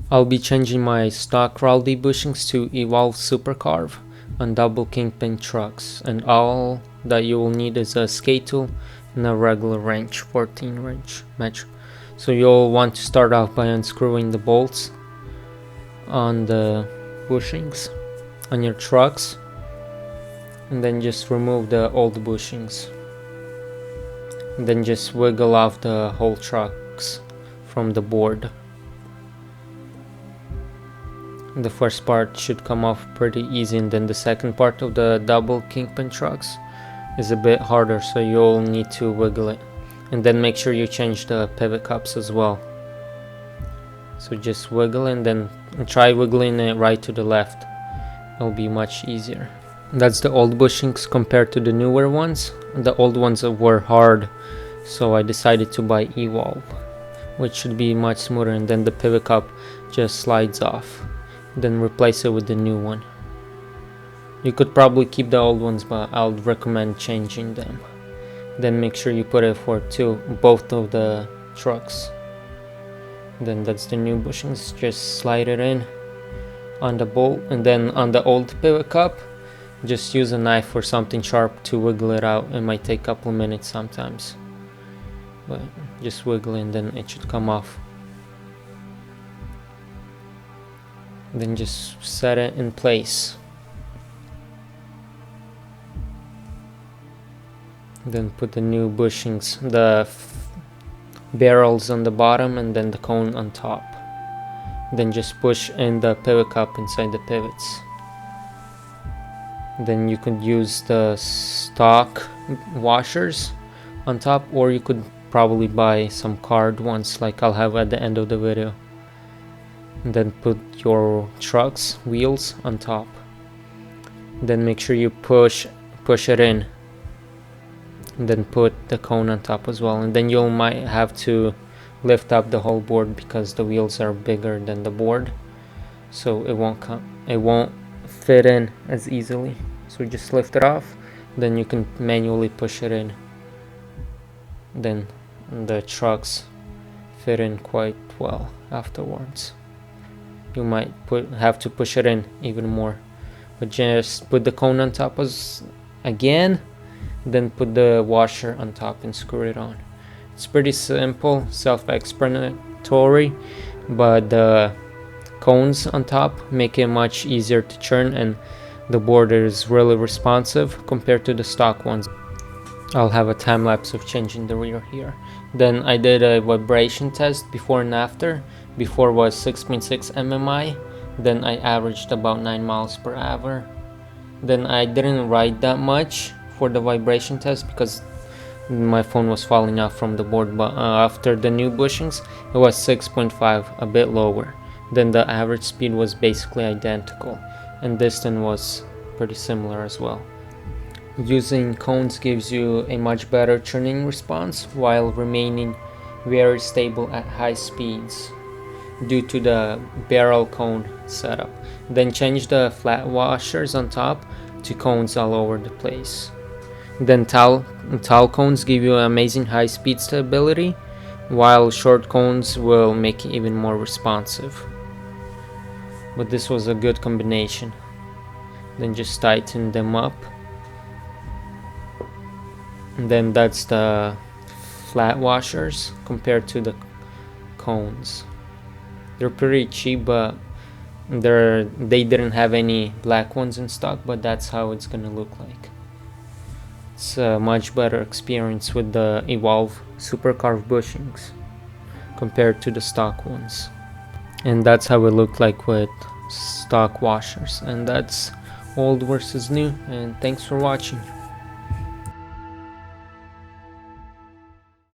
I'll be changing my stock Raldey bushings to Evolve super-carve on double Kingpin trucks, and all that you will need is a skate tool and a regular wrench, 14 wrench metric. So you'll want to start off by unscrewing the bolts on the bushings on your trucks, and then just remove the old bushings, and then just wiggle off the whole trucks from the board. The first part should come off pretty easy, and then the second part of the double Kingpin trucks is a bit harder, so you'll need to wiggle it. And then make sure you change the pivot cups as well. So just wiggle and then try wiggling it right to the left. It'll be much easier. That's the old bushings compared to the newer ones. The old ones were hard, so I decided to buy Evolve, which should be much smoother, and then the pivot cup just slides off. Then replace it with the new one. You could probably keep the old ones, but I would recommend changing them. Then make sure you put it for both of the trucks. Then that's the new bushings. Just slide it in on the bolt, and then on the old pivot cup, just use a knife or something sharp to wiggle it out. It might take a couple minutes sometimes, but just wiggle and then it should come off. Then just set it in place. Then put the new bushings, the barrels on the bottom and then the cone on top. Then just push in the pivot cup inside the pivots. Then you could use the stock washers on top, or you could probably buy some card ones like I'll have at the end of the video. And then put your truck's wheels on top. Then make sure you push it in, and then put the cone on top as well. And then you might have to lift up the whole board because the wheels are bigger than the board, so it won't fit in as easily. So just lift it off, then you can manually push it in. Then the trucks fit in quite well afterwards. You might have to push it in even more, but just put the cone on top again, then put the washer on top and screw it on. It's pretty simple, self-explanatory, but the cones on top make it much easier to turn, and the board is really responsive compared to the stock ones. I'll have a time lapse of changing the rear here. Then I did a vibration test before and after. Before was 6.6 MMI, then I averaged about 9 miles per hour. Then I didn't ride that much for the vibration test because my phone was falling off from the board, but after the new bushings it was 6.5, a bit lower. Then the average speed was basically identical, and distance was pretty similar as well. Using cones gives you a much better turning response while remaining very stable at high speeds due to the barrel cone setup. Then change the flat washers on top to cones all over the place. Then tall cones give you amazing high speed stability, while short cones will make it even more responsive. But this was a good combination. Then just tighten them up. And then that's the flat washers compared to the cones. They're pretty cheap, but they didn't have any black ones in stock, but that's how it's gonna look like. It's a much better experience with the Evolve super-carve bushings compared to the stock ones. And that's how it looked like with stock washers. And that's old versus new, and thanks for watching.